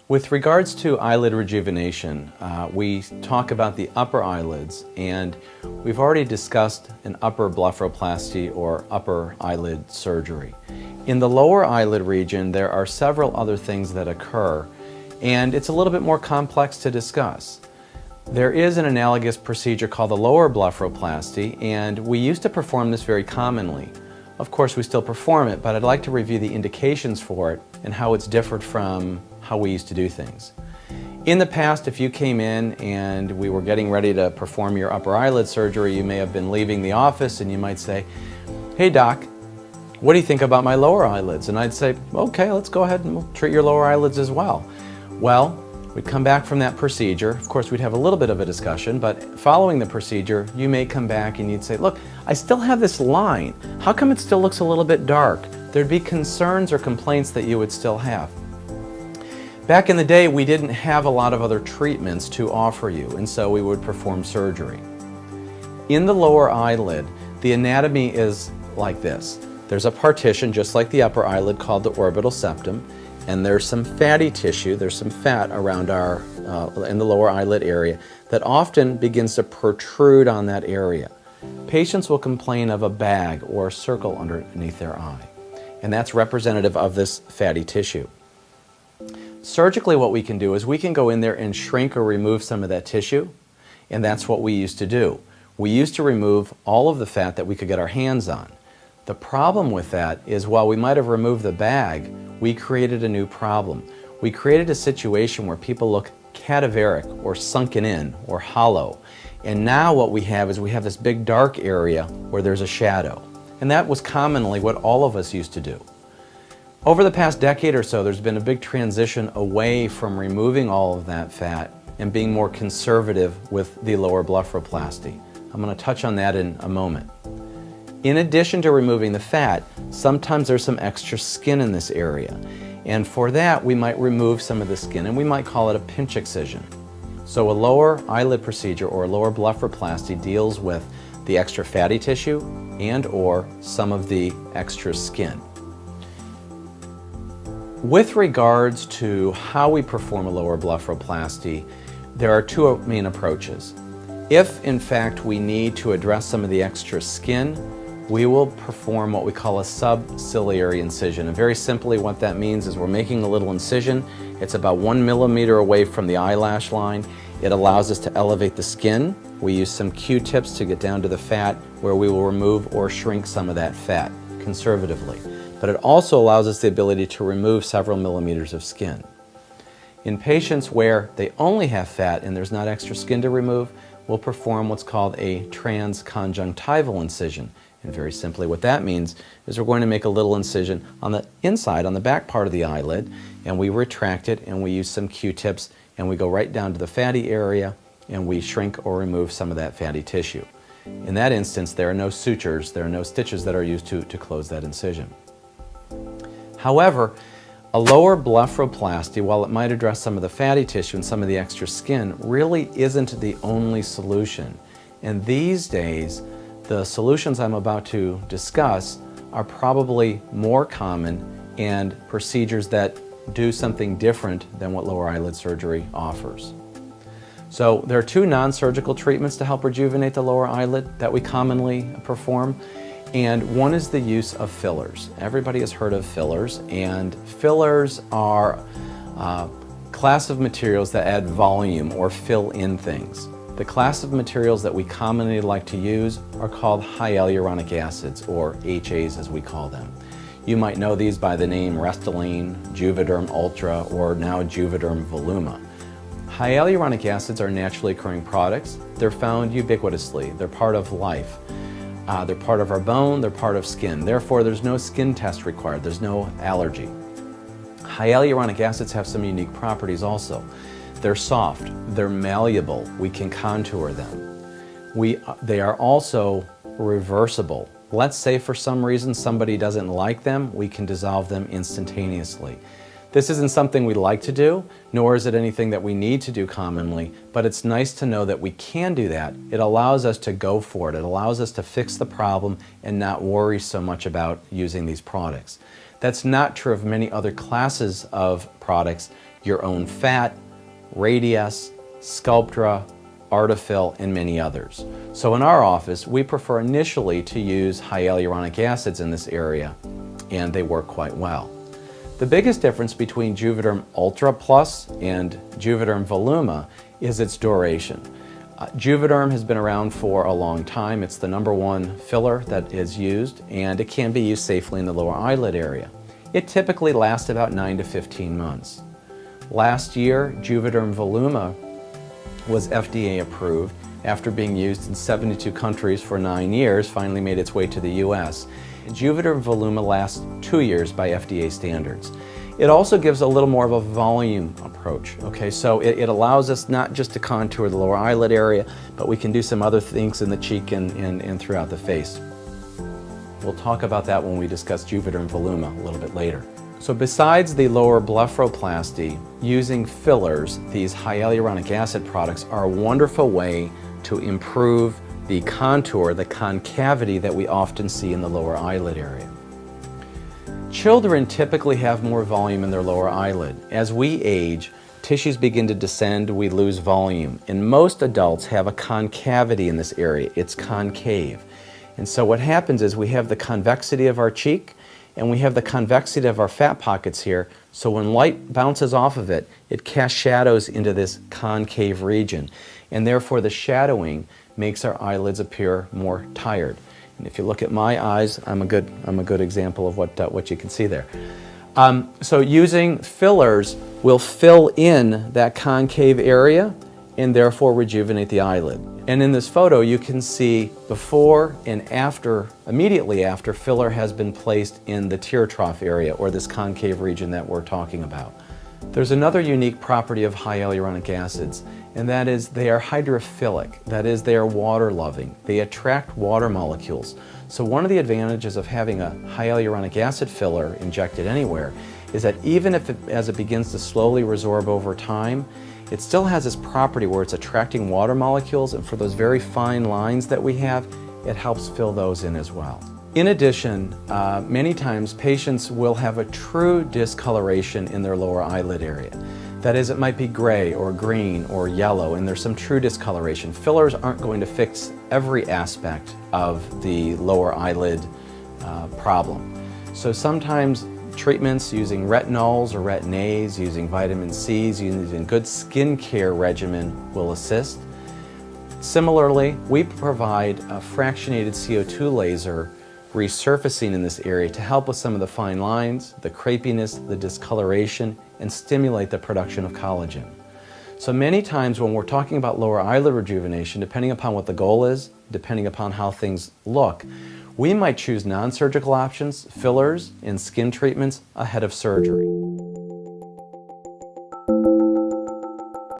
With regards to eyelid rejuvenation, we talk about the upper eyelids, and we've already discussed an upper blepharoplasty or upper eyelid surgery. In the lower eyelid region, there are several other things that occur, and it's a little bit more complex to discuss. There is an analogous procedure called the lower blepharoplasty, and we used to perform this very commonly. Of course, we still perform it, but I'd like to review the indications for it and how it's different from how we used to do things. In the past, if you came in and we were getting ready to perform your upper eyelid surgery, you may have been leaving the office and you might say, "Hey doc, what do you think about my lower eyelids?" And I'd say, "Okay, let's go ahead and we'll treat your lower eyelids as well." Well, we'd come back from that procedure. Of course, we'd have a little bit of a discussion, but following the procedure, you may come back and you'd say, "Look, I still have this line. How come it still looks a little bit dark?" There'd be concerns or complaints that you would still have. Back in the day, we didn't have a lot of other treatments to offer you, and so we would perform surgery. In the lower eyelid, the anatomy is like this. There's a partition, just like the upper eyelid, called the orbital septum, and there's some fatty tissue, there's some fat around in the lower eyelid area that often begins to protrude on that area. Patients will complain of a bag or a circle underneath their eye, and that's representative of this fatty tissue. Surgically, what we can do is we can go in there and shrink or remove some of that tissue, and that's what we used to do. We used to remove all of the fat that we could get our hands on. The problem with that is while we might have removed the bag, we created a new problem. We created a situation where people look cadaveric or sunken in or hollow. And now what we have is we have this big dark area where there's a shadow. And that was commonly what all of us used to do. Over the past decade or so, there's been a big transition away from removing all of that fat and being more conservative with the lower blepharoplasty. I'm going to touch on that in a moment. In addition to removing the fat, sometimes there's some extra skin in this area. And for that, we might remove some of the skin, and we might call it a pinch excision. So a lower eyelid procedure or a lower blepharoplasty deals with the extra fatty tissue and or some of the extra skin. With regards to how we perform a lower blepharoplasty, there are two main approaches. If, in fact, we need to address some of the extra skin, we will perform what we call a subciliary incision. And very simply what that means is we're making a little incision. It's about 1 millimeter away from the eyelash line. It allows us to elevate the skin. We use some Q-tips to get down to the fat where we will remove or shrink some of that fat conservatively. But it also allows us the ability to remove several millimeters of skin. In patients where they only have fat and there's not extra skin to remove, we'll perform what's called a transconjunctival incision. And very simply what that means is we're going to make a little incision on the inside, on the back part of the eyelid, and we retract it and we use some Q-tips and we go right down to the fatty area and we shrink or remove some of that fatty tissue. In that instance, there are no sutures, there are no stitches that are used to close that incision. However, a lower blepharoplasty, while it might address some of the fatty tissue and some of the extra skin, really isn't the only solution. And these days, the solutions I'm about to discuss are probably more common and procedures that do something different than what lower eyelid surgery offers. So there are two non-surgical treatments to help rejuvenate the lower eyelid that we commonly perform. And one is the use of fillers. Everybody has heard of fillers, and fillers are a class of materials that add volume or fill in things. The class of materials that we commonly like to use are called hyaluronic acids, or HAs as we call them. You might know these by the name Restylane, Juvederm Ultra, or now Juvederm Voluma. Hyaluronic acids are naturally occurring products. They're found ubiquitously. They're part of life. They're part of our bone, they're part of skin. Therefore, there's no skin test required, there's no allergy. Hyaluronic acids have some unique properties also. They're soft, they're malleable, we can contour them. They are also reversible. Let's say for some reason somebody doesn't like them, we can dissolve them instantaneously. This isn't something we like to do, nor is it anything that we need to do commonly, but it's nice to know that we can do that. It allows us to go for it. It allows us to fix the problem and not worry so much about using these products. That's not true of many other classes of products. your own fat, Radius, Sculptra, Artefill, and many others. So in our office, we prefer initially to use hyaluronic acids in this area, and they work quite well. The biggest difference between Juvederm Ultra Plus and Juvederm Voluma is its duration. Juvederm has been around for a long time. It's the #1 filler that is used, and it can be used safely in the lower eyelid area. It typically lasts about 9 to 15 months. Last year, Juvederm Voluma was FDA approved after being used in 72 countries for 9 years, finally made its way to the US. Juvederm Voluma lasts 2 years by FDA standards. It also gives a little more of a volume approach, okay? So it allows us not just to contour the lower eyelid area, but we can do some other things in the cheek and throughout the face. We'll talk about that when we discuss Juvederm Voluma a little bit later. So besides the lower blepharoplasty, using fillers, these hyaluronic acid products are a wonderful way to improve the contour, the concavity that we often see in the lower eyelid area. Children typically have more volume in their lower eyelid. As we age, tissues begin to descend, we lose volume. And most adults have a concavity in this area. It's concave. And so what happens is we have the convexity of our cheek and we have the convexity of our fat pockets here. So when light bounces off of it, it casts shadows into this concave region. And therefore the shadowing makes our eyelids appear more tired. And if you look at my eyes, I'm a good example of what you can see there. So using fillers will fill in that concave area and therefore rejuvenate the eyelid. And in this photo you can see before and after, immediately after filler has been placed in the tear trough area or this concave region that we're talking about. There's another unique property of hyaluronic acids, and that is they are hydrophilic. That is, they are water-loving. They attract water molecules. So one of the advantages of having a hyaluronic acid filler injected anywhere is that even if as it begins to slowly resorb over time, it still has this property where it's attracting water molecules, and for those very fine lines that we have, it helps fill those in as well. In addition, many times patients will have a true discoloration in their lower eyelid area. That is, it might be gray or green or yellow, and there's some true discoloration. Fillers aren't going to fix every aspect of the lower eyelid problem. So sometimes treatments using retinols or retin-A's, using vitamin C's, using good skincare regimen will assist. Similarly, we provide a fractionated CO2 laser resurfacing in this area to help with some of the fine lines, the crepiness, the discoloration, and stimulate the production of collagen. So many times when we're talking about lower eyelid rejuvenation, depending upon what the goal is, depending upon how things look, we might choose non-surgical options, fillers, and skin treatments ahead of surgery.